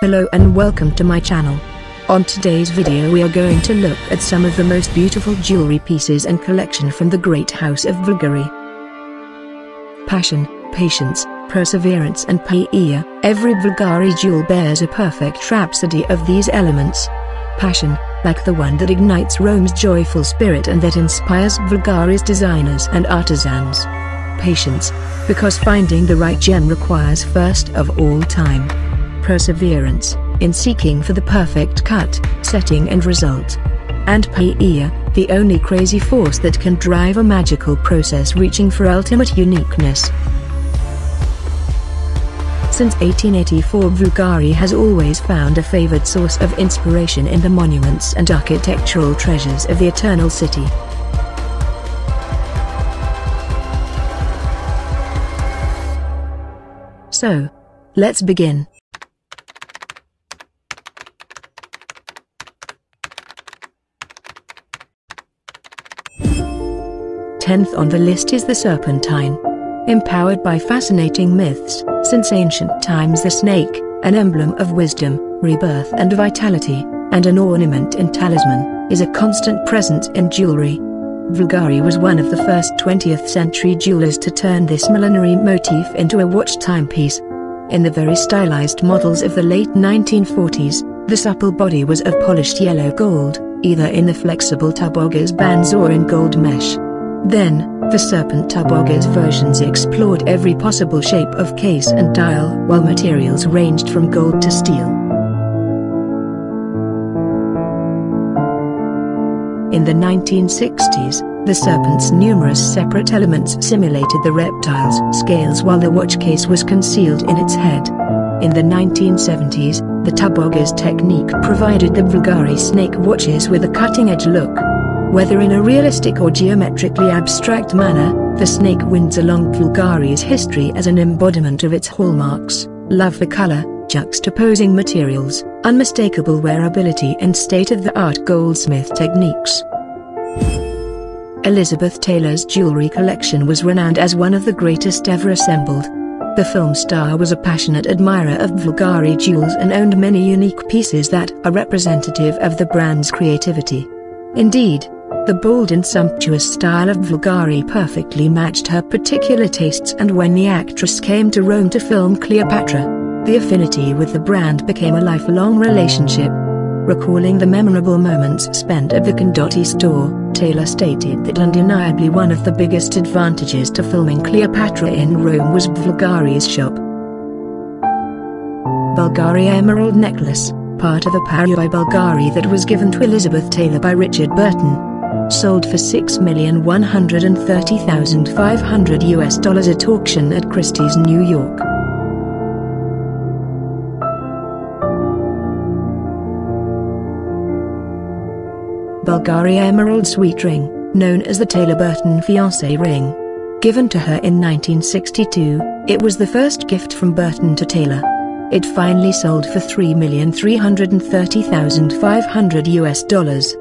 Hello and welcome to my channel. On today's video we are going to look at some of the most beautiful jewelry pieces and collection from the great house of Bvlgari. Passion, patience, perseverance and paella. Every Bvlgari jewel bears a perfect rhapsody of these elements. Passion, like the one that ignites Rome's joyful spirit and that inspires Bvlgari's designers and artisans. Patience, because finding the right gem requires first of all time. Perseverance, in seeking for the perfect cut, setting and result. And paella, the only crazy force that can drive a magical process reaching for ultimate uniqueness. Since 1884 Bvlgari has always found a favored source of inspiration in the monuments and architectural treasures of the Eternal City. So, let's begin. 10th on the list is the serpentine. Empowered by fascinating myths, since ancient times the snake, an emblem of wisdom, rebirth and vitality, and an ornament and talisman, is a constant presence in jewelry. Bvlgari was one of the first 20th century jewelers to turn this millenary motif into a watch timepiece. In the very stylized models of the late 1940s, the supple body was of polished yellow gold, either in the flexible tubogars bands or in gold mesh. Then, the serpent tubogars versions explored every possible shape of case and dial, while materials ranged from gold to steel. In the 1960s, the serpent's numerous separate elements simulated the reptile's scales while the watch case was concealed in its head. In the 1970s, the tubogars technique provided the Bvlgari snake watches with a cutting-edge look. Whether in a realistic or geometrically abstract manner, the snake wins along Bvlgari's history as an embodiment of its hallmarks: love for color, juxtaposing materials, unmistakable wearability and state-of-the-art goldsmith techniques. Elizabeth Taylor's jewelry collection was renowned as one of the greatest ever assembled. The film star was a passionate admirer of Bvlgari jewels and owned many unique pieces that are representative of the brand's creativity. Indeed, the bold and sumptuous style of Bvlgari perfectly matched her particular tastes, and when the actress came to Rome to film Cleopatra, the affinity with the brand became a lifelong relationship. Recalling the memorable moments spent at the Condotti store, Taylor stated that undeniably one of the biggest advantages to filming Cleopatra in Rome was Bvlgari's shop. Bulgari Emerald Necklace, part of a pair by Bulgari that was given to Elizabeth Taylor by Richard Burton. Sold for $6,130,500 at auction at Christie's, New York. Bulgari Emerald Sweet Ring, known as the Taylor Burton Fiancé Ring. Given to her in 1962, it was the first gift from Burton to Taylor. It finally sold for $3,330,500.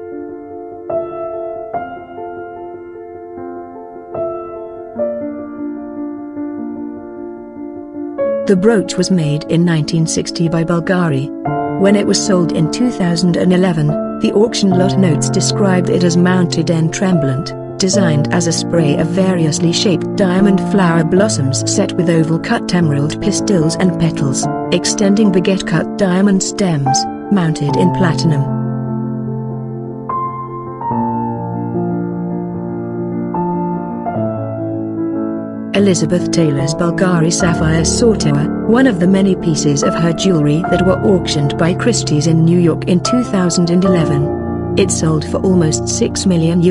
The brooch was made in 1960 by Bulgari. When it was sold in 2011, the auction lot notes described it as mounted en tremblant, designed as a spray of variously shaped diamond flower blossoms set with oval-cut emerald pistils and petals, extending baguette-cut diamond stems, mounted in platinum. Elizabeth Taylor's Bulgari Sapphire Sautour, one of the many pieces of her jewelry that were auctioned by Christie's in New York in 2011. It sold for almost $6 million.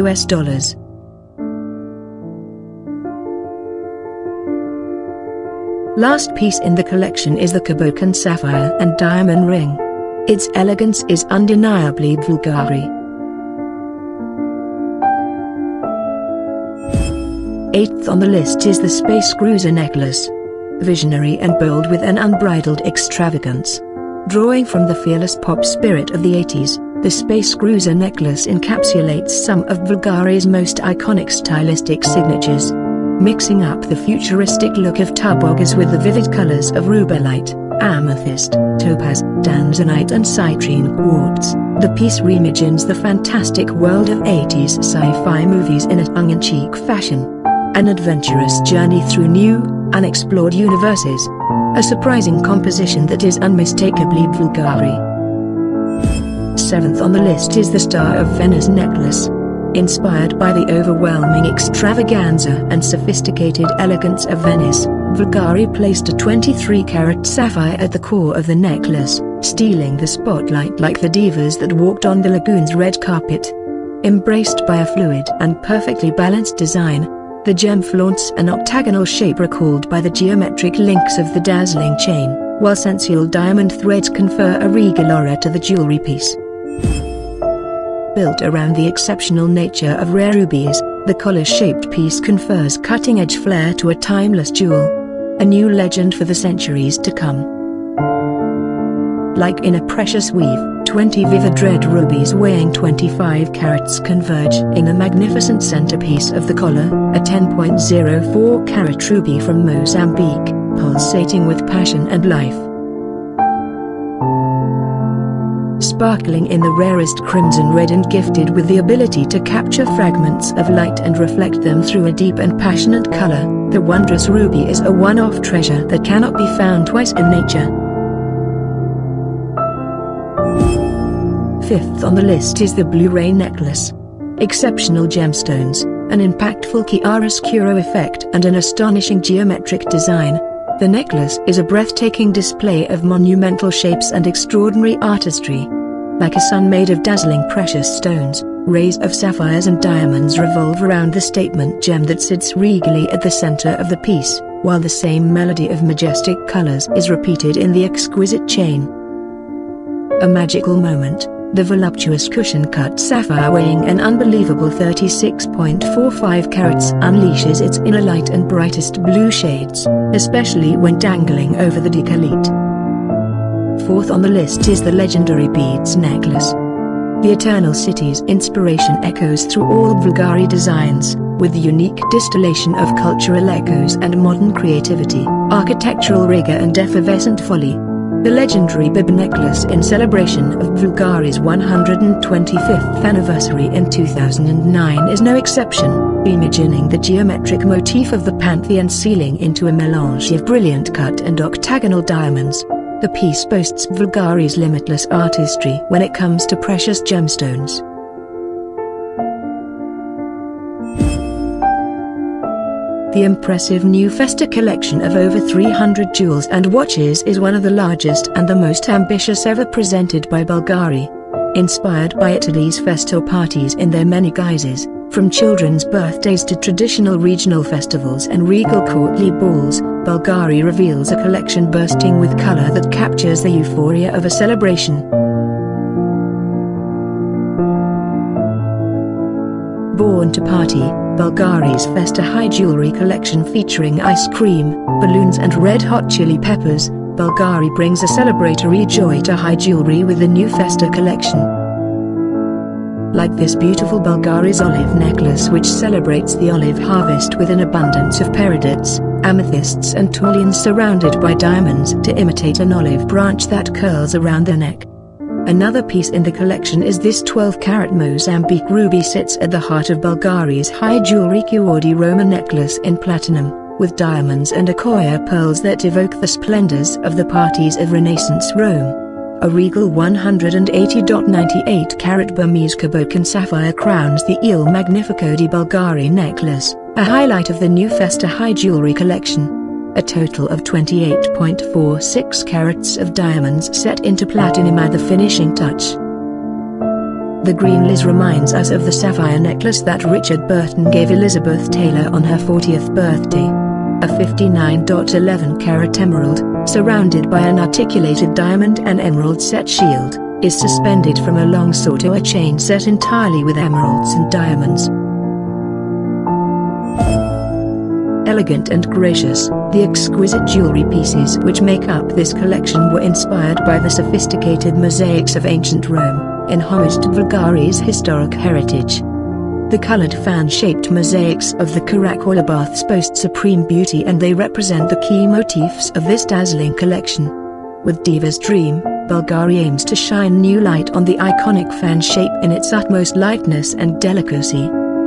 Last piece in the collection is the Kabokan Sapphire and Diamond Ring. Its elegance is undeniably Bvlgari. 8th on the list is the Space Cruiser Necklace. Visionary and bold with an unbridled extravagance. Drawing from the fearless pop spirit of the 80s, the Space Cruiser Necklace encapsulates some of Bvlgari's most iconic stylistic signatures. mixing up the futuristic look of tubogars with the vivid colors of rubellite, amethyst, topaz, tanzanite and citrine quartz. The piece reimagines the fantastic world of 80s sci-fi movies in a tongue-in-cheek fashion. An adventurous journey through new, unexplored universes. A surprising composition that is unmistakably Bvlgari. 7th on the list is the Star of Venice necklace. Inspired by the overwhelming extravaganza and sophisticated elegance of Venice, Bvlgari placed a 23-carat sapphire at the core of the necklace, stealing the spotlight like the divas that walked on the lagoon's red carpet. Embraced by a fluid and perfectly balanced design, the gem flaunts an octagonal shape recalled by the geometric links of the dazzling chain, while sensual diamond threads confer a regal aura to the jewelry piece. Built around the exceptional nature of rare rubies, the collar-shaped piece confers cutting-edge flair to a timeless jewel. A new legend for the centuries to come. Like in a precious weave, 20 vivid red rubies weighing 25 carats converge in a magnificent centerpiece of the collar, a 10.04-carat ruby from Mozambique, pulsating with passion and life. Sparkling in the rarest crimson red and gifted with the ability to capture fragments of light and reflect them through a deep and passionate color, the wondrous ruby is a one-off treasure that cannot be found twice in nature. 5th on the list is the Bulgari necklace. Exceptional gemstones, an impactful chiaroscuro effect and an astonishing geometric design. The necklace is a breathtaking display of monumental shapes and extraordinary artistry. Like a sun made of dazzling precious stones, rays of sapphires and diamonds revolve around the statement gem that sits regally at the center of the piece, while the same melody of majestic colors is repeated in the exquisite chain. A magical moment. The voluptuous cushion-cut sapphire weighing an unbelievable 36.45 carats unleashes its inner light and brightest blue shades, especially when dangling over the décolleté. 4th on the list is the legendary beads necklace. The Eternal City's inspiration echoes through all Bvlgari designs, with the unique distillation of cultural echoes and modern creativity, architectural rigor and effervescent folly. The legendary bib necklace in celebration of Bvlgari's 125th anniversary in 2009 is no exception, reimagining the geometric motif of the Pantheon ceiling into a melange of brilliant cut and octagonal diamonds. The piece boasts Bvlgari's limitless artistry when it comes to precious gemstones. The impressive new Festa collection of over 300 jewels and watches is one of the largest and the most ambitious ever presented by Bulgari. Inspired by Italy's Festa parties in their many guises, from children's birthdays to traditional regional festivals and regal courtly balls, Bulgari reveals a collection bursting with color that captures the euphoria of a celebration. Born to party, Bulgari's Festa High Jewelry collection featuring ice cream, balloons and red-hot chili peppers, Bulgari brings a celebratory joy to high jewelry with the new Festa collection. Like this beautiful Bulgari's olive necklace which celebrates the olive harvest with an abundance of peridots, amethysts and toulians surrounded by diamonds to imitate an olive branch that curls around the neck. Another piece in the collection is this 12-carat Mozambique ruby sits at the heart of Bulgari's high jewelry Cuore Roma necklace in platinum, with diamonds and Accoya pearls that evoke the splendors of the parties of Renaissance Rome. A regal 180.98-carat Burmese Kabokan sapphire crowns the Il Magnifico di Bulgari necklace, a highlight of the new Festa High Jewelry collection. A total of 28.46 carats of diamonds set into platinum add the finishing touch. The green Liz reminds us of the sapphire necklace that Richard Burton gave Elizabeth Taylor on her 40th birthday. A 59.11-carat emerald, surrounded by an articulated diamond and emerald set shield, is suspended from a long sought-after chain set entirely with emeralds and diamonds. Elegant and gracious, the exquisite jewelry pieces which make up this collection were inspired by the sophisticated mosaics of ancient Rome, in homage to Bulgari's historic heritage. The colored fan-shaped mosaics of the Caracalla baths boast supreme beauty and they represent the key motifs of this dazzling collection. With Diva's Dream, Bulgari aims to shine new light on the iconic fan shape in its utmost lightness and delicacy.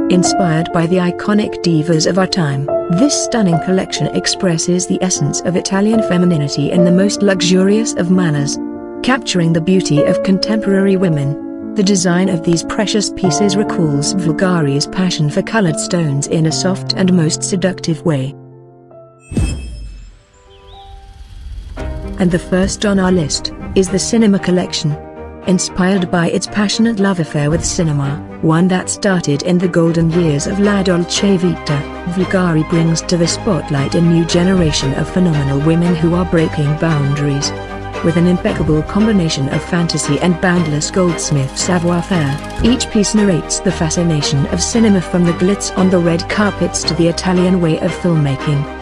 Inspired by the iconic divas of our time, this stunning collection expresses the essence of Italian femininity in the most luxurious of manners. Capturing the beauty of contemporary women, the design of these precious pieces recalls Bvlgari's passion for colored stones in a soft and most seductive way. And the first on our list is the cinema collection. Inspired by its passionate love affair with cinema, one that started in the golden years of La Dolce Vita, Bvlgari brings to the spotlight a new generation of phenomenal women who are breaking boundaries. With an impeccable combination of fantasy and boundless goldsmith savoir-faire, each piece narrates the fascination of cinema, from the glitz on the red carpets to the Italian way of filmmaking.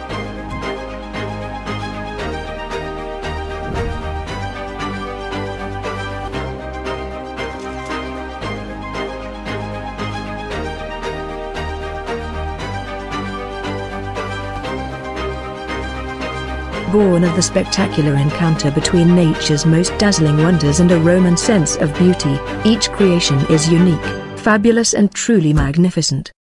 Born of the spectacular encounter between nature's most dazzling wonders and a Roman sense of beauty, each creation is unique, fabulous and truly magnificent.